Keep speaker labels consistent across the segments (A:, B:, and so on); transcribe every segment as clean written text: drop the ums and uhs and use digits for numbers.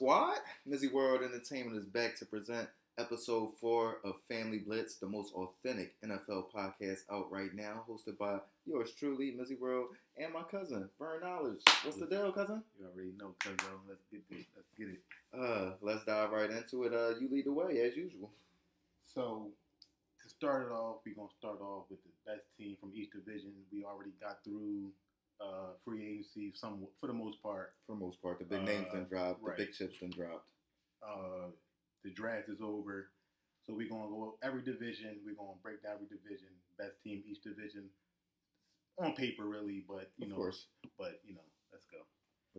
A: squad? Mizzy World Entertainment is back to present episode 4 of Family Blitz, the most authentic NFL podcast out right now, hosted by yours truly, Mizzy World, and my cousin, Vern Knowledge. What's the deal, cousin?
B: You already know, cousin. Let's get it.
A: Let's dive right into it. You lead the way, as usual.
B: So, to start it off, we're going to start off with the best team from each division. We already got through free agency, for the most part.
A: For the most part, the big names done dropped,
B: right.
A: The big chips done dropped.
B: The draft is over. So we're going to go every division. We're going to break down every division. Best team each division. On paper, really, but,
A: of course.
B: But, let's go.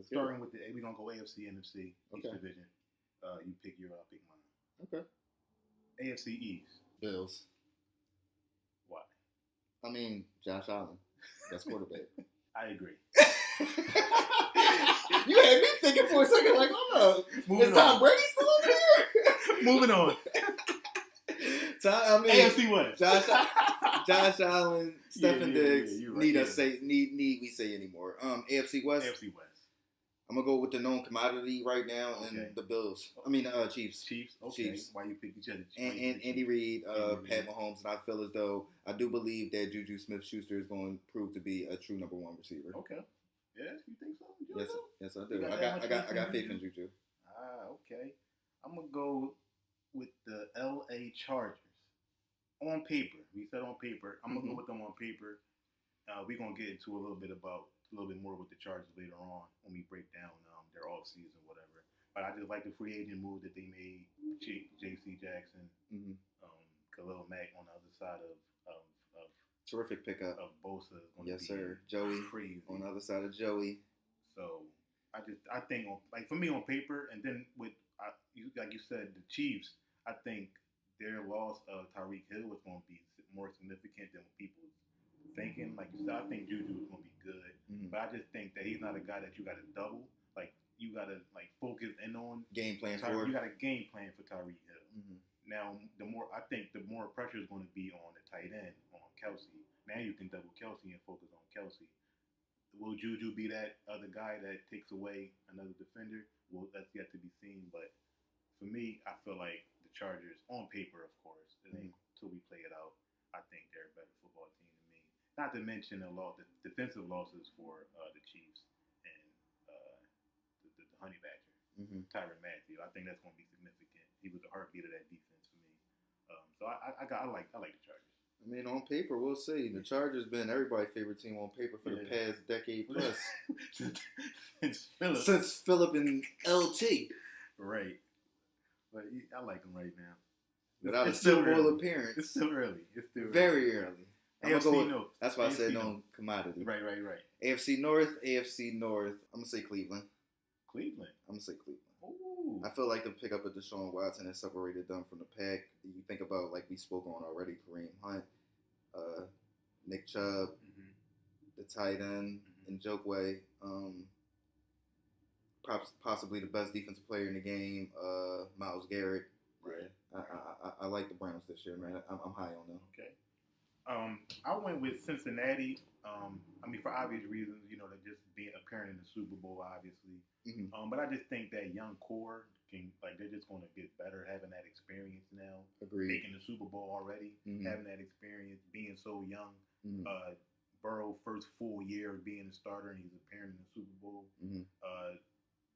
B: Starting with we're going to go AFC, NFC, each division. You pick your, I'll pick mine.
A: Okay.
B: AFC East.
A: Bills.
B: Why?
A: I mean, Josh Allen. That's quarterback.
B: I agree.
A: You had me thinking for a second, like, oh no, is Tom Brady still over here?
B: Moving on. AFC West.
A: Josh Allen, Stephen Diggs.
B: Right.
A: Need we say anymore? AFC West.
B: AFC West.
A: I'm gonna go with the known commodity right now, and the Bills. I mean, Chiefs.
B: Chiefs. Okay.
A: Chiefs.
B: Why you pick each other?
A: And Andy Reid, Pat Mahomes, and I feel as though I do believe that Juju Smith-Schuster is going to prove to be a true number one receiver.
B: Okay. Yes, you think so?
A: Yes, I do. I got faith in Juju.
B: Okay. I'm gonna go with the LA Chargers. On paper, we said on paper. I'm gonna go with them on paper. We're gonna get into a little bit more with the Chargers later on when we break down their off season, whatever. But I just like the free agent move that they made. J.C. Jackson, Khalil Mack on the other side of
A: terrific pickup
B: of Bosa.
A: Yes, sir. Joey
B: crazy
A: on the other side of Joey.
B: So I think for me on paper, and then like you said, the Chiefs. I think their loss of Tyreek Hill was going to be more significant than what people thinking. Like you said, I think Juju is going to be good, but I just think that he's not a guy that you got to double. Like you got to focus in on
A: game plan for.
B: You got a game plan for Tyreek Hill. Now, the more pressure is going to be on the tight end, on Kelsey. Now you can double Kelsey and focus on Kelsey. Will Juju be that other guy that takes away another defender? Well, that's yet to be seen. But for me, I feel like the Chargers, on paper, of course, until we play it out, I think they're a better football team than me. Not to mention the defensive losses for the Chiefs and the Honey Badger, Tyrann Mathieu. I think that's going to be significant. He was the heartbeat of that defense for me. So I like the Chargers.
A: I mean, on paper, we'll see. The Chargers been everybody's favorite team on paper for the past decade plus. Since Phillip and LT.
B: Right. But I like them right now.
A: Without a Super Bowl appearance.
B: It's still early.
A: Very early.
B: AFC North.
A: That's why I said known commodity.
B: Right.
A: AFC North. I'm going to say Cleveland. I'm going to say Cleveland.
B: Ooh.
A: I feel like the pickup of Deshaun Watson has separated them from the pack. You think about, like we spoke on already, Kareem Hunt, Nick Chubb, the tight end, and Njokwe, possibly the best defensive player in the game, Myles Garrett.
B: Right.
A: I like the Browns this year, man. I'm high on them.
B: Okay. I went with Cincinnati. For obvious reasons, they're just being appearing in the Super Bowl, obviously. But I just think that young core they're just going to get better having that experience now.
A: Agreed.
B: Making the Super Bowl already, having that experience, being so young. Burrow first full year of being a starter, and he's appearing in the Super Bowl.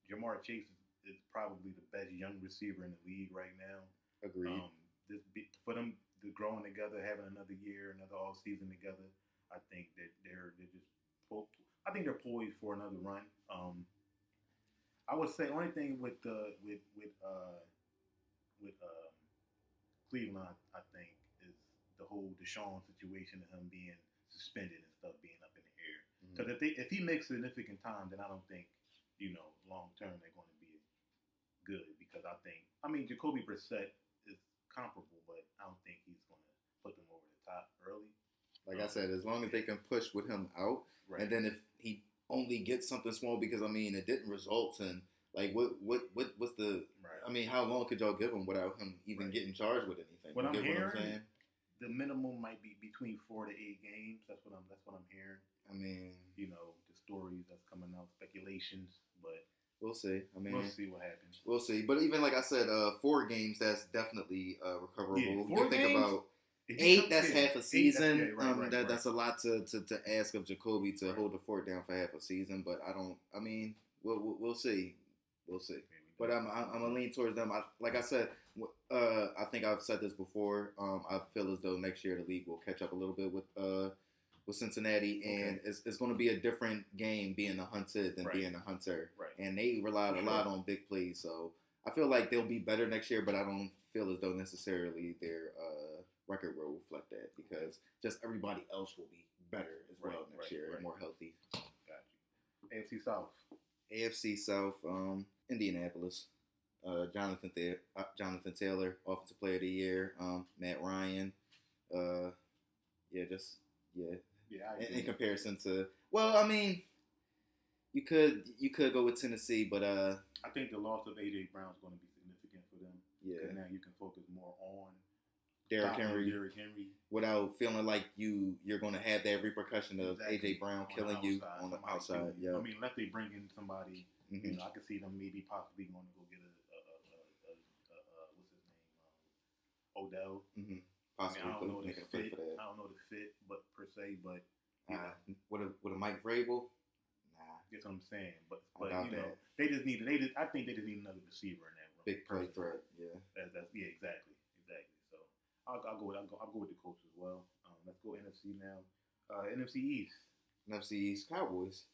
B: Jamar Chase is probably the best young receiver in the league right now.
A: Agreed.
B: For them to growing together, having another year, another all season together, I think that they're poised for another run. I would say only thing with Cleveland, I think, is the whole Deshaun situation of him being suspended and stuff being up in the air. Because if he makes significant time, then I don't think long term they're going to be good. Because I think Jacoby Brissett is comparable, but I don't think he's going to put them over the top early.
A: Like I said, as long as they can push with him out, and then if he only gets something small, because it didn't result in what's the how long could y'all give him without him even getting charged with anything?
B: What I'm hearing, the minimum might be between 4 to 8 games. That's what I'm hearing. The stories that's coming out, speculations, but
A: We'll see. I mean,
B: we'll see what happens.
A: We'll see. But even like I said, 4 games, that's definitely recoverable.
B: Yeah,
A: you think about 8, that's half a season. That's a lot to ask of Jacoby to hold the fort down for half a season. But we'll see. We'll see. But I'm gonna lean towards them. Like I said, I think I've said this before. I feel as though next year the league will catch up a little bit with Cincinnati, and it's going to be a different game being a hunted than being a hunter.
B: Right.
A: And they relied a lot on big plays, so I feel like they'll be better next year. But I don't feel as though necessarily their record will reflect that, because just everybody else will be better as well next year and more healthy.
B: Got you. AFC South.
A: AFC South, Indianapolis. Jonathan Taylor, Offensive Player of the Year. Matt Ryan. In comparison to, you could go with Tennessee, but
B: I think the loss of AJ Brown is going to be significant for them.
A: Yeah.
B: Because now you can focus more on
A: Derrick Henry without feeling like you're going to have that repercussion of AJ Brown killing you on the outside. Yeah.
B: I mean, unless they bring in somebody, I could see them maybe possibly going to go get what's his name, Odell.
A: Mm-hmm.
B: Possibly. I don't know the fit. I don't know the fit, but per se, but
A: with a Mike Vrabel.
B: That's what I'm saying. But they just need. I think they just need another receiver in that room.
A: Big play threat. Yeah.
B: Exactly. So I'll go with the Colts as well. Let's go NFC now. NFC East.
A: NFC East. Cowboys.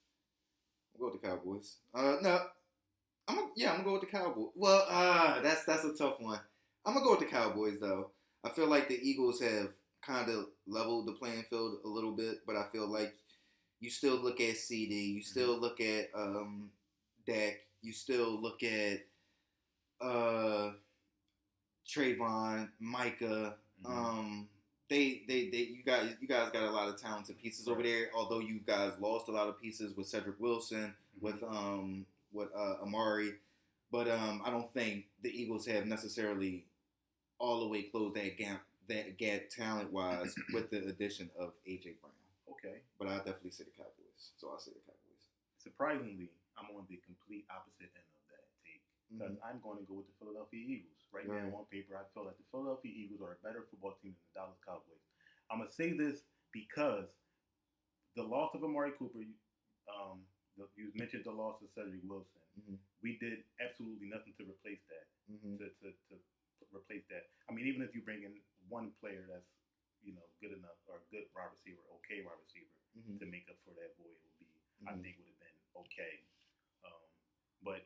A: I'll go with the Cowboys. No. I'm gonna go with the Cowboys. Well, that's a tough one. I'm gonna go with the Cowboys though. I feel like the Eagles have kind of leveled the playing field a little bit, but I feel like you still look at CD, you still look at Dak, you still look at Trayvon, Micah. You guys got a lot of talented pieces over there. Although you guys lost a lot of pieces with Cedric Wilson, with Amari, but I don't think the Eagles have necessarily all the way closed that gap talent wise with the addition of AJ Brown.
B: Okay,
A: but I definitely say the Cowboys. So I say the Cowboys.
B: Surprisingly, I'm on the complete opposite end of that take, because I'm going to go with the Philadelphia Eagles. Right now, on paper, I feel like the Philadelphia Eagles are a better football team than the Dallas Cowboys. I'm going to say this because the loss of Amari Cooper, you mentioned the loss of Cedric Wilson. We did absolutely nothing to replace that. To replace that. I mean, even if you bring in one player that's good enough, or a good wide receiver, okay wide receiver, to make up for that void, I think would have been okay. But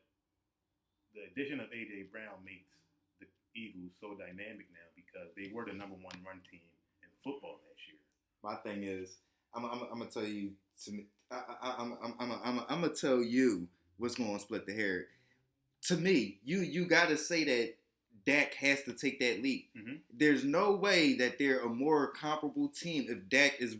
B: the addition of AJ Brown makes the Eagles so dynamic now, because they were the number 1 run team in football last year.
A: My thing is, I'm gonna tell you. I'm gonna tell you what's gonna split the hair. To me, you gotta say that Dak has to take that leap. There's no way that they're a more comparable team if Dak is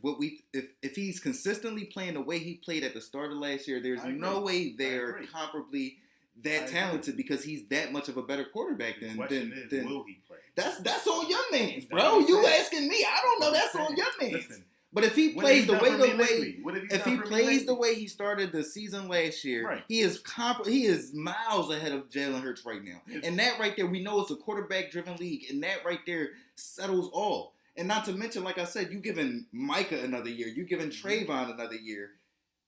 A: if he's consistently playing the way he played at the start of last year. There's no way they're comparably that talented, because he's that much of a better quarterback than will
B: he play?
A: That's on your man's, bro. You asking me? I don't know. That's on your man's.
B: Listen,
A: but if he plays the way he started the season last year, he is miles ahead of Jalen Hurts right now. And that right there, we know it's a quarterback-driven league, and that right there settles all. And not to mention, like I said, you giving Micah another year, you giving Trayvon another year.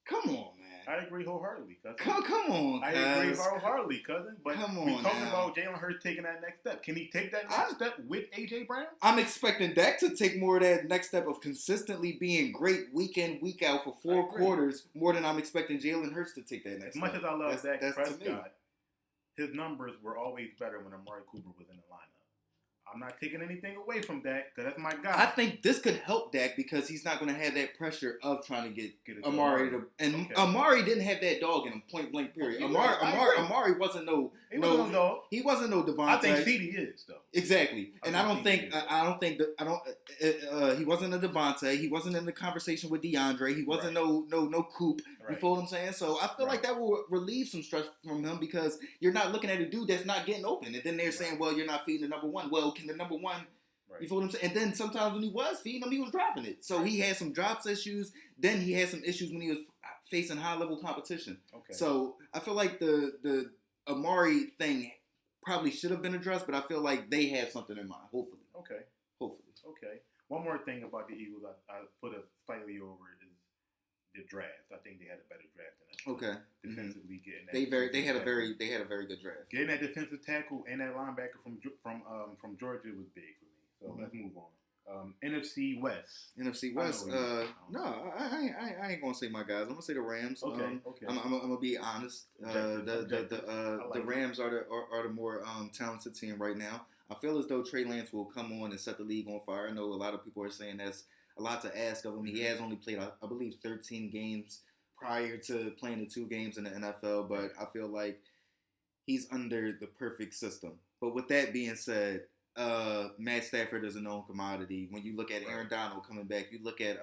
A: Come on, man.
B: I agree wholeheartedly, cousin.
A: Come on,
B: I agree wholeheartedly, cousin. But we're talking about Jalen Hurts taking that next step. Can he take that next step with AJ Brown?
A: I'm expecting Dak to take more of that next step of consistently being great week in, week out for 4 quarters, more than I'm expecting Jalen Hurts to take that next step.
B: As much as I love Dak Prescott, his numbers were always better when Amari Cooper was in the lineup. I'm not taking anything away from Dak, because that's my guy.
A: I think this could help Dak, because he's not going to have that pressure of trying to get Amari to. And Amari didn't have that dog in him, point blank. Period. Amari wasn't no. He wasn't no Devontae.
B: I think CD is though.
A: Exactly, and I don't think he wasn't a Devontae. He wasn't in the conversation with DeAndre. He wasn't no Coop. You feel what I'm saying? So I feel like that will relieve some stress from him, because you're not looking at a dude that's not getting open, and then they're saying, well, you're not feeding the number 1. Well, can the number 1? You feel what I'm saying? And then sometimes when he was feeding him, he was dropping it. So he had some drops issues. Then he had some issues when he was facing high level competition.
B: Okay.
A: So I feel like the Amari thing probably should have been addressed, but I feel like they have something in mind. Hopefully.
B: Okay.
A: Hopefully.
B: One more thing about the Eagles, I put a slightly over is the draft. I think they had a better draft than us.
A: Okay.
B: Defensively, getting that.
A: They had a very good draft.
B: Getting that defensive tackle and that linebacker from Georgia was big for me. So let's move on. NFC West.
A: NFC West. No, I ain't gonna say my guys. I'm gonna say the Rams.
B: Okay.
A: I'm gonna be honest. The Rams are the more talented team right now. I feel as though Trey Lance will come on and set the league on fire. I know a lot of people are saying that's a lot to ask of him. He has only played, I believe, 13 games prior to playing the 2 games in the NFL, but I feel like he's under the perfect system. But with that being said, Matt Stafford is a known commodity. When you look at Aaron Donald coming back, you look at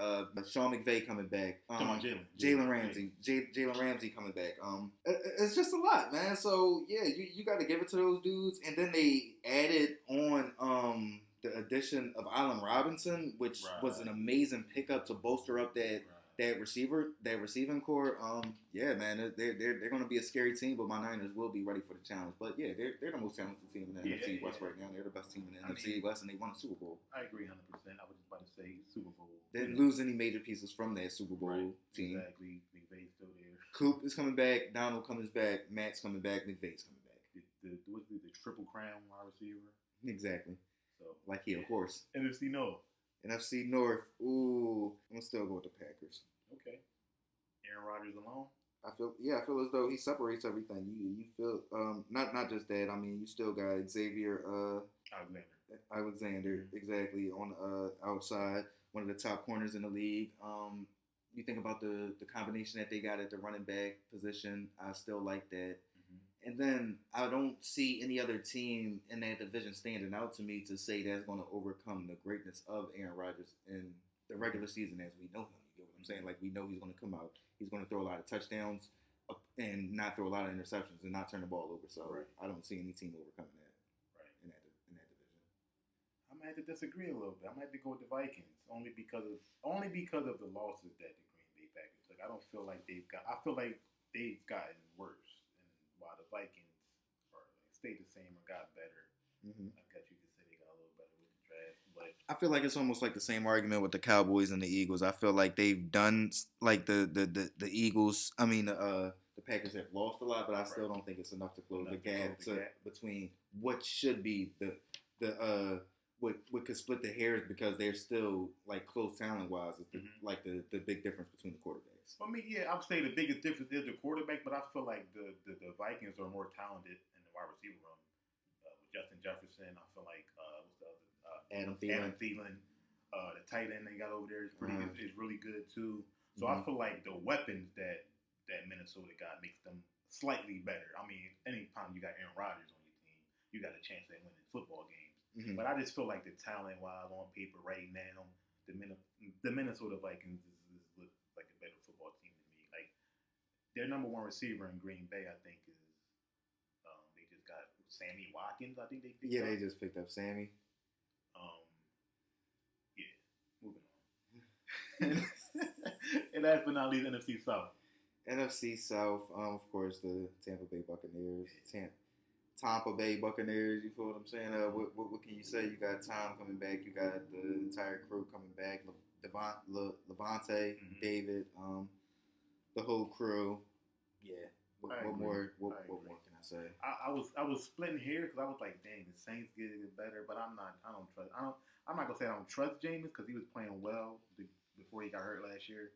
A: Sean McVay coming back, Jalen Ramsey coming back. It's just a lot, man. So yeah, you got to give it to those dudes. And then they added on the addition of Allen Robinson, which was an amazing pickup to bolster up that receiving core. Yeah, man, they're going to be a scary team, but my Niners will be ready for the challenge. But yeah, they're the most talented team in the NFC West right now. They're the best team in the NFC West, and they won a Super Bowl.
B: I agree 100%. I was just about to say Super Bowl.
A: They didn't lose any major pieces from that Super Bowl team.
B: Exactly. McVay's still there.
A: Coop is coming back. Donald comes back. Matt's coming back. McVay's coming back.
B: The triple crown wide receiver.
A: Exactly.
B: So
A: like he a horse.
B: NFC North.
A: NFC North. Ooh, I'm gonna still go with the Packers.
B: Okay. Aaron Rodgers alone.
A: I feel as though he separates everything. You feel not just that. I mean, you still got Xavier Alexander exactly on the outside, one of the top corners in the league. You think about the combination that they got at the running back position. I still like that. And then I don't see any other team in that division standing out to me to say that's going to overcome the greatness of Aaron Rodgers in the regular season as we know him. You get what I'm saying? Like, we know he's going to come out. He's going to throw a lot of touchdowns and not throw a lot of interceptions and not turn the ball over. So I don't see any team overcoming that in that division.
B: I might have to disagree a little bit. I might have to go with the Vikings only because of the losses that the Green Bay Packers took. I feel like they've gotten worse. While the Vikings stayed the same or got better, I guess you could say they got a little better with the draft. But
A: I feel like it's almost like the same argument with the Cowboys and the Eagles. I feel like they've done like the Eagles. I mean, the Packers have lost a lot, but I still don't think it's enough to close the gap between what should be what could split the hairs because they're still like close talent wise. Like the big difference between the quarterbacks.
B: I mean, yeah, I would say the biggest difference is the quarterback, but I feel like the Vikings are more talented in the wide receiver room. With Justin Jefferson, I feel like what's the other?
A: Adam
B: Thielen. The tight end they got over there is really good too. So I feel like the weapons that Minnesota got makes them slightly better. I mean, anytime you got Aaron Rodgers on your team, you got a chance at winning football games. But I just feel like the talent wise on paper right now, the Minnesota Vikings look like a better football team to me. Like their number one receiver in Green Bay, I think is they just got Sammy Watkins. I think they picked up.
A: They just picked up Sammy.
B: Moving on. And last but not least, NFC South.
A: NFC South, of course, the Tampa Bay Buccaneers. Tampa Bay Buccaneers, you feel what I'm saying? What can you say? You got Tom coming back. You got the entire crew coming back. Levante, David, the whole crew. Yeah. What more can I say?
B: I was splitting here because I was like, dang, the Saints get it better, but I'm not gonna say I don't trust Jameis because he was playing well before he got hurt last year.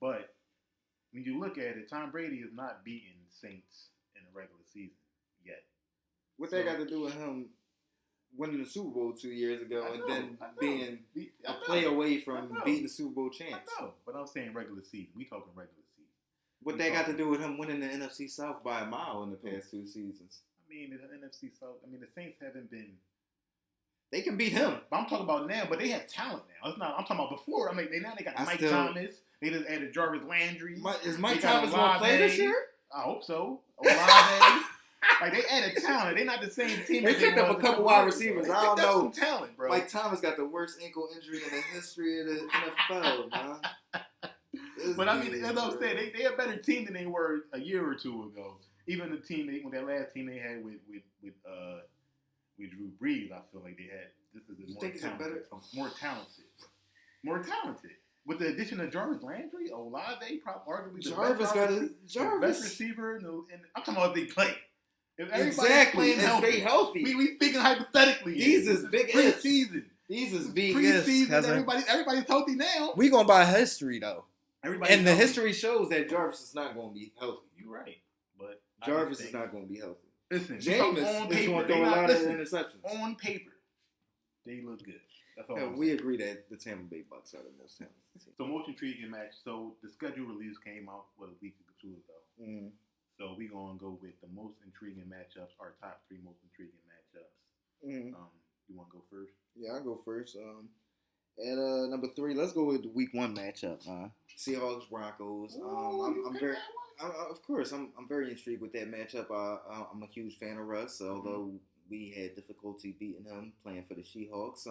B: But when you look at it, Tom Brady is not beating Saints in the regular season yet.
A: What that got to do with him winning the Super Bowl 2 years ago then being a play away from beating the Super Bowl champs?
B: I know, but I'm saying regular season. We talking regular season.
A: What that got to do with him winning the NFC South by a mile in the past 2 seasons?
B: I mean, the NFC South. I mean, the Saints haven't been.
A: They can beat him.
B: But I'm talking about now. But they have talent now. It's not. I'm talking about before. I mean, they got Mike Thomas. They just added Jarvis Landry.
A: Is Mike Thomas going to play this year?
B: I hope so. Olave. Like, they added talent. They're not the same team.
A: They picked up a couple wide receivers. I don't know.
B: Some talent, bro.
A: Mike Thomas got the worst ankle injury in the history of the NFL, man.
B: But I mean, that's what I'm saying. They're a better team than they were a year or two ago. Even the team with that last team they had with Drew Brees, I feel like they had. This is more talented. With the addition of Jarvis Landry, Olave, probably arguably the best receiver. And I'm talking about if they play. If
A: exactly, and stay healthy.
B: We speaking hypothetically.
A: These is big
B: preseason.
A: These is big
B: preseason. Everybody's healthy now.
C: We going by history though.
A: And the history shows that Jarvis is not going to be healthy.
B: You're right, but
A: Jarvis is not going to be healthy.
B: Listen,
A: James is going to throw a lot of interceptions.
B: On paper, they look good. That's all.
A: We agree that the Tampa Bay Bucs are the most talented team.
B: So most intriguing match. So the schedule release came out a week or two ago.
A: Mm-hmm. So
B: we're gonna go with the most intriguing matchups. Our top 3 most intriguing matchups.
A: Mm-hmm.
B: You want to go first?
A: Yeah, I'll go first. At number 3, let's go with the Week 1 matchup. Seahawks Broncos. I'm very intrigued with that matchup. I'm a huge fan of Russ, although we had difficulty beating him playing for the Seahawks.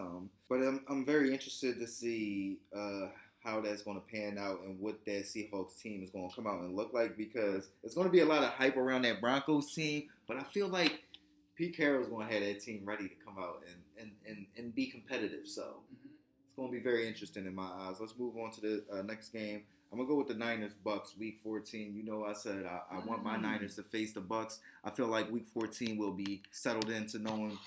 A: But I'm very interested to see how that's going to pan out and what that Seahawks team is going to come out and look like, because it's going to be a lot of hype around that Broncos team. But I feel like Pete Carroll's going to have that team ready to come out and be competitive. So it's going to be very interesting in my eyes. Let's move on to the next game. I'm going to go with the Niners-Bucks, Week 14. You know I said I want my Niners to face the Bucks. I feel like Week 14 will be settled into knowing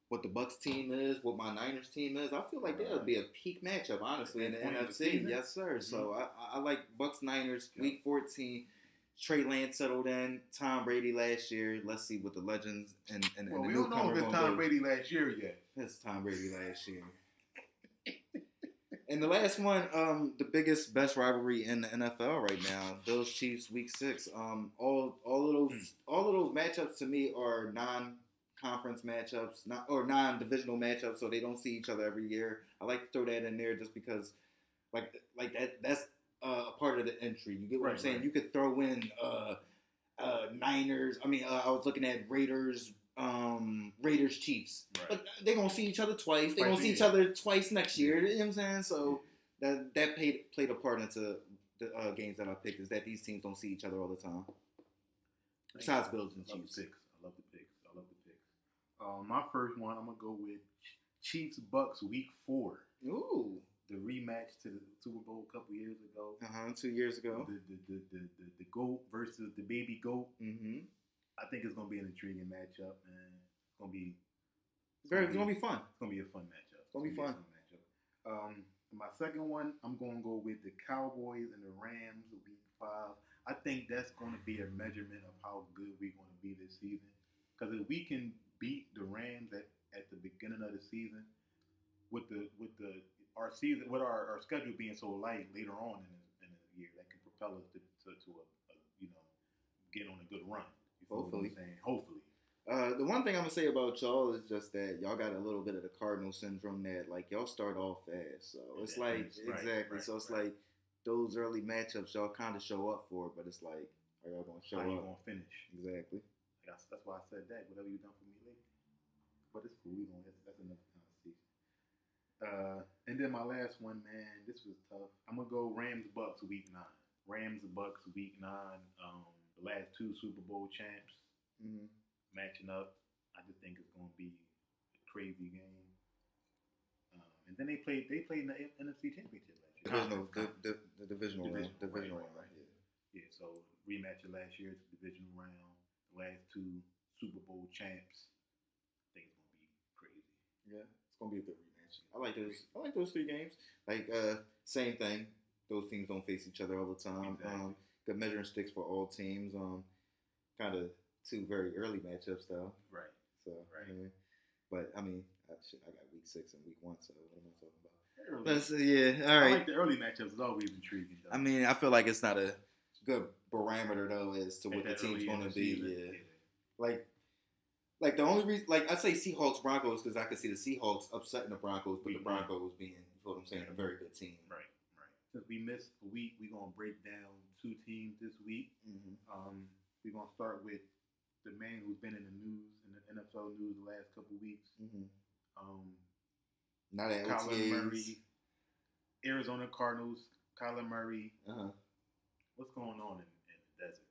A: what the Bucks team is, what my Niners team is. I feel like that'll be a peak matchup, honestly, in the NFC. Yes, sir. Mm-hmm. So I like Bucks-Niners, Week 14. Trey Lance settled in. Tom Brady last year. Let's see what the legends and the
B: we don't know if it's Tom Brady last year yet.
A: It's Tom Brady last year. And the last one, the best rivalry in the NFL right now, Bills Chiefs Week 6. All of those matchups to me are non-conference matchups, non-divisional matchups, so they don't see each other every year. I like to throw that in there just because, like that's a part of the entry. You get what I'm saying? Right. You could throw in Niners. I was looking at Raiders Chiefs. Right. But they're going to see each other twice. They're going to see each other twice next year. You know what I'm saying? So that played a part into the games that I picked, is that these teams don't see each other all the time. Besides Bills and Chiefs.
B: I love the picks. My first one, I'm going to go with Chiefs Bucks Week 4.
A: Ooh.
B: The rematch to the Super Bowl a couple years ago.
A: 2 years ago.
B: The GOAT versus the baby GOAT.
A: Mm-hmm.
B: I think it's going to be an intriguing matchup, and it's going to be
A: fun.
B: It's going to be a fun matchup.
A: It's going to be fun.
B: My second one, I'm going to go with the Cowboys and the Rams Week 5. I think that's going to be a measurement of how good we're going to be this season. Because if we can beat the Rams at the beginning of the season, with our season, with our schedule being so light later on in the year, that can propel us to get on a good run.
A: Hopefully.
B: Hopefully.
A: The one thing I'm gonna say about y'all is just that y'all got a little bit of the Cardinal syndrome, that like y'all start off fast, so it's So it's like those early matchups y'all kind of show up for, but it's like, are y'all gonna show up?
B: How you gonna finish?
A: Exactly.
B: That's why I said that. Whatever you done for me lately, but it's cool. That's another conversation. And then my last one, man, this was tough. I'm gonna go Rams Bucks Week 9. Rams Bucks Week 9. The last 2 Super Bowl champs matching up. I just think it's gonna be a crazy game. And then they played in the NFC Championship last year.
A: The divisional round. Right.
B: Yeah. So rematch of last year's divisional round. The last 2 Super Bowl champs. I think it's gonna be crazy.
A: Yeah, it's gonna be a good rematch. I like those 3 games. Like same thing. Those teams don't face each other all the time. Exactly. Good measuring sticks for all teams. Kind of 2 very early matchups though.
B: Right.
A: So but I mean, I got Week 6 and Week 1. So what am I talking about? All right.
B: I like the early matchups. It's always intriguing. Though.
A: I mean, I feel like it's not a good barometer though as to what the team's going to be. Yeah. Like the only reason, like I say Seahawks Broncos, because I could see the Seahawks upsetting the Broncos, but the Broncos being, you know what I'm saying, a very good team.
B: Right. Since we missed a week, we're gonna break down 2 teams this week. We're gonna start with the man who's been in the news, in the NFL news the last couple of weeks.
A: Not at
B: Kyler Murray, Arizona Cardinals. Kyler Murray What's going on in the desert?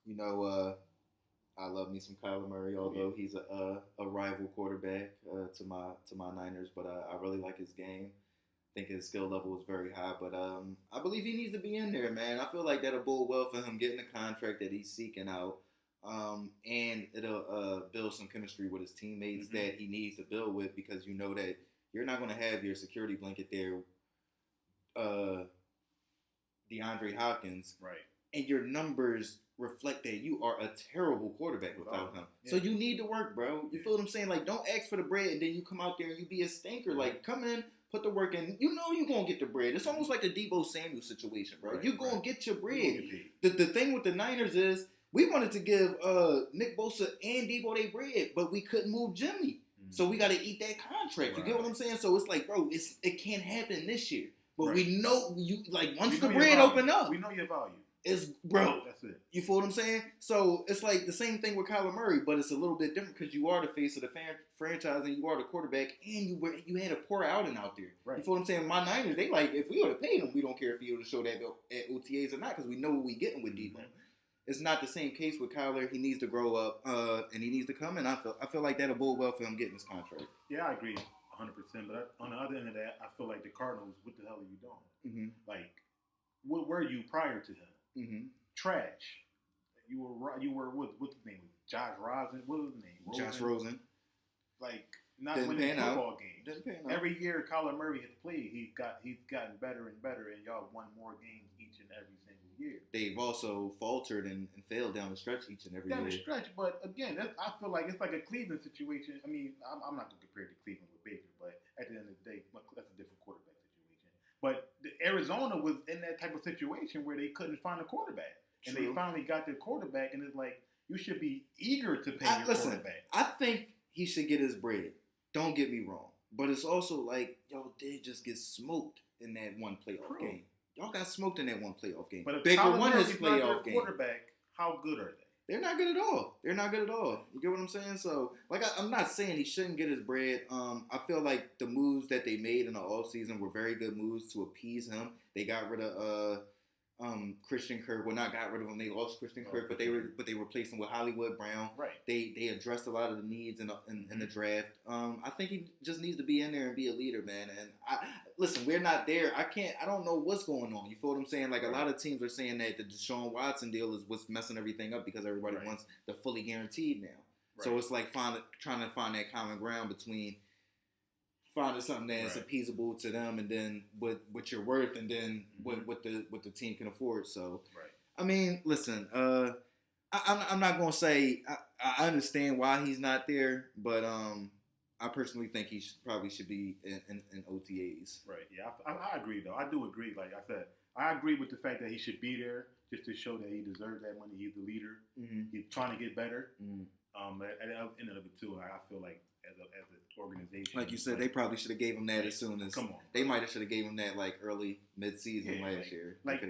A: You know, I love me some Kyler Murray, although he's a rival quarterback to my Niners, but I really like his game. I think his skill level is very high, but I believe he needs to be in there, man. I feel like that'll bode well for him getting the contract that he's seeking out, and it'll build some chemistry with his teammates that he needs to build with, because you know that you're not going to have your security blanket there, DeAndre Hopkins,
B: right?
A: And your numbers reflect that you are a terrible quarterback without him. Yeah. So you need to work, bro. You feel what I'm saying? Like, don't ask for the bread and then you come out there and you be a stinker. Like, come in, put the work in. You know you're going to get the bread. It's almost like the Deebo Samuel situation, bro. You're going to get your bread. The thing with the Niners is we wanted to give Nick Bosa and Deebo their bread, but we couldn't move Jimmy. So we got to eat that contract. You get what I'm saying? So it's like, bro, it can't happen this year. But we know you, like, once the bread open up.
B: We know your value.
A: It's, bro,
B: that's it.
A: You feel what I'm saying? So it's like the same thing with Kyler Murray, but it's a little bit different because you are the face of the franchise and you are the quarterback, and you had a poor outing out there.
B: Right.
A: You feel what I'm saying? My Niners, they like, if we would have paid him, we don't care if he would have showed that at OTAs or not, because we know what we getting with Deebo. It's not the same case with Kyler. He needs to grow up, and he needs to come. And I feel like that'll bode well for him getting his contract.
B: Yeah, I agree 100%. But on the other end of that, I feel like the Cardinals, what the hell are you doing? Like, what were you prior to him? Trash. You were what's his name? Josh Rosen. What was his name?
A: Josh Rosen.
B: Like, not winning football games. Every year Kyler Murray has played, he's gotten better and better, and y'all won more games each and every single year.
A: They've also faltered and failed down the stretch each and every year.
B: Down the stretch, but again, I feel like it's like a Cleveland situation. I mean, I'm not going to compare it to Cleveland with Baker, but at the end of the day, that's a different quarterback situation. But Arizona was in that type of situation where they couldn't find a quarterback. And they finally got their quarterback, and it's like, you should be eager to pay your quarterback.
A: I think he should get his bread. Don't get me wrong. But it's also like, y'all did just get smoked in that one playoff game. Y'all got smoked in that one playoff game.
B: But if
A: Baker won his
B: playoff game. Quarterback, how good are they?
A: They're not good at all. They're not good at all. You get what I'm saying? So, like, I'm not saying he shouldn't get his bread. I feel like the moves that they made in the offseason were very good moves to appease him. They got rid of Christian Kirk. Well, not got rid of him. They lost Christian Kirk, but they replaced him with Hollywood Brown.
B: Right.
A: They addressed a lot of the needs in the draft. I think he just needs to be in there and be a leader, man. And listen, we're not there. I don't know what's going on. You feel what I'm saying? Like, a lot of teams are saying that the Deshaun Watson deal is what's messing everything up, because everybody wants the fully guaranteed now. Right. So it's like trying to find that common ground between finding something that's appeasable to them, and then what you're worth, and then what the team can afford. So, I mean, listen, I'm not gonna say I understand why he's not there, but I personally think he probably should be in OTAs.
B: Right. Yeah, I agree though. I do agree. Like I said, I agree with the fact that he should be there just to show that he deserves that money. He's the leader. He's trying to get better. At the end of it too, I feel like as an organization,
A: like you said, they probably should have gave him that as soon as.
B: Come on,
A: they might have should have gave him that like early mid-season last year.
B: Like,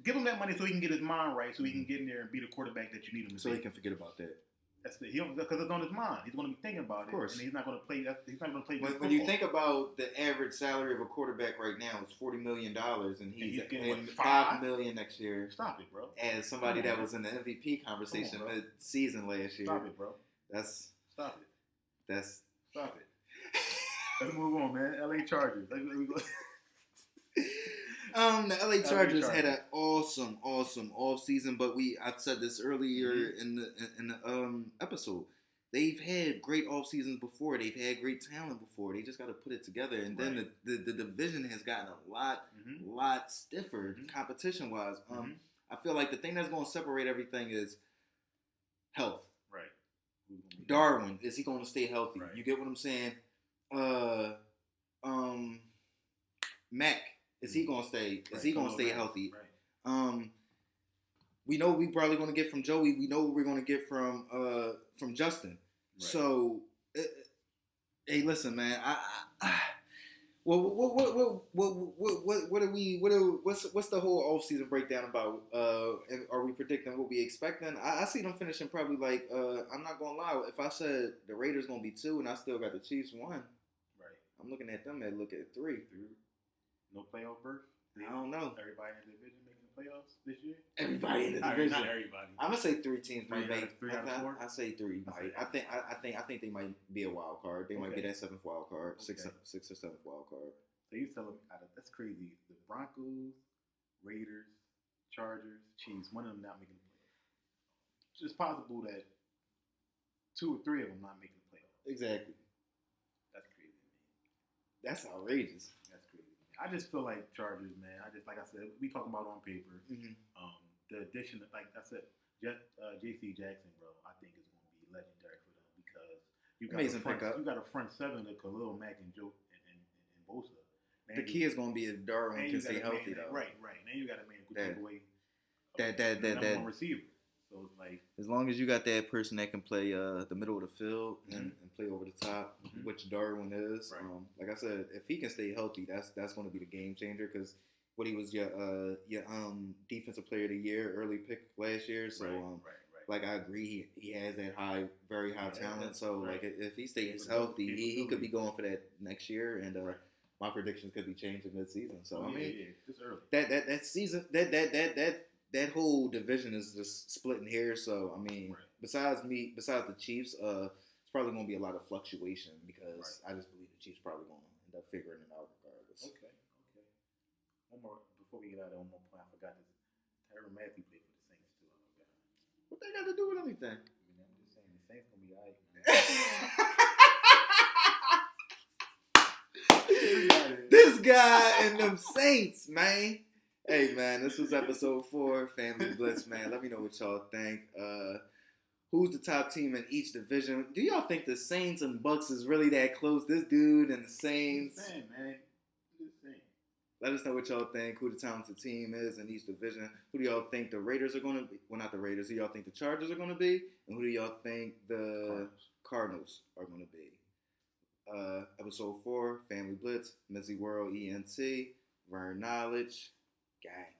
B: give him that money so he can get his mind right, so he can get in there and be the quarterback that you need him to be.
A: So he can forget about that.
B: That's it. Because it's on his mind. He's going to be thinking about it. Of course. And he's not going to play. He's not going to play.
A: When you think about the average salary of a quarterback right now, it's $40 million, and he's getting $5 million next year.
B: Stop it, bro.
A: As somebody that was in the MVP conversation mid-season last year.
B: Stop it, bro. Stop it. Stop it. Let's move on, man. LA Chargers. Let me go.
A: The LA Chargers had an awesome offseason, but I've said this earlier in the episode. They've had great off seasons before. They've had great talent before. They just got to put it together. And then the division has gotten a lot stiffer competition wise. I feel like the thing that's going to separate everything is health.
B: Right.
A: Darwin, is he going to stay healthy?
B: Right.
A: You get what I'm saying? Mac, is he going to stay? Is he going to stay healthy?
B: Right.
A: We know we probably going to get from Joey. We know what we're going to get from Justin. Right. So, hey, listen, man. What's the whole offseason breakdown about? Are we predicting what we expecting? I see them finishing probably like I'm not gonna lie. If I said the Raiders gonna be 2 and I still got the Chiefs 1, right? I'm looking at them at 3.
B: No playoff berth.
A: I don't know.
B: Everybody in the division making the playoffs this year?
A: Everybody in the division.
B: Not everybody.
A: I'm gonna say 3 teams might make.
B: 3 out of 4.
A: I say 3 might. I think they might be a wild card. They might be that 7th wild card, 6th or 7th wild card.
B: So you telling me that's crazy? The Broncos, Raiders, Chargers, Chiefs. One of them not making the playoffs. It's possible that 2 or 3 of them not making the playoffs.
A: Exactly.
B: That's crazy, man.
A: That's outrageous.
B: That's crazy. I just feel like Chargers, man. Like I said, we talking about on paper.
A: Mm-hmm.
B: The addition, like I said, J.C. Jackson, bro, I think is going to be legendary for them because you got a front 7 of Khalil Mack and Joe and Bosa.
A: The key is going to be if Darwin can stay healthy, though.
B: Right. Now you got a man who can take away
A: that
B: receiver. So it's like,
A: as long as you got that person that can play the middle of the field and play over the top, which Darwin is.
B: Right.
A: Like I said, if he can stay healthy, that's going to be the game changer because what he was your defensive player of the year, early pick last year. So
B: right.
A: Like I agree, he has that very high talent. So like if he stays healthy, he could be going for that next year. And my predictions could be changing mid-season. So
B: it's early.
A: That season that whole division is just splitting here. So I mean, besides the Chiefs, it's probably going to be a lot of fluctuation because I just believe the Chiefs probably going to end up figuring it out regardless.
B: Okay. One more before we get out of one more point. I forgot this. Tyrann Mathieu played for the Saints too. I forgot.
A: What they got to do with anything?
B: I mean, I'm just saying the Saints gonna be alright, man.
A: This guy and them Saints, man. Hey, man, this was episode 4, Family Blitz, man. Let me know what y'all think. Who's the top team in each division? Do y'all think the Saints and Bucks is really that close? This dude and the Saints.
B: Man. Just saying.
A: Let us know what y'all think, who the talented team is in each division. Who do y'all think the Raiders are going to be? Well, not the Raiders. Who y'all think the Chargers are going to be? And who do y'all think the Cardinals are going to be? Episode 4, Family Blitz, Mizzy World, ENT, Vern Knowledge, gang.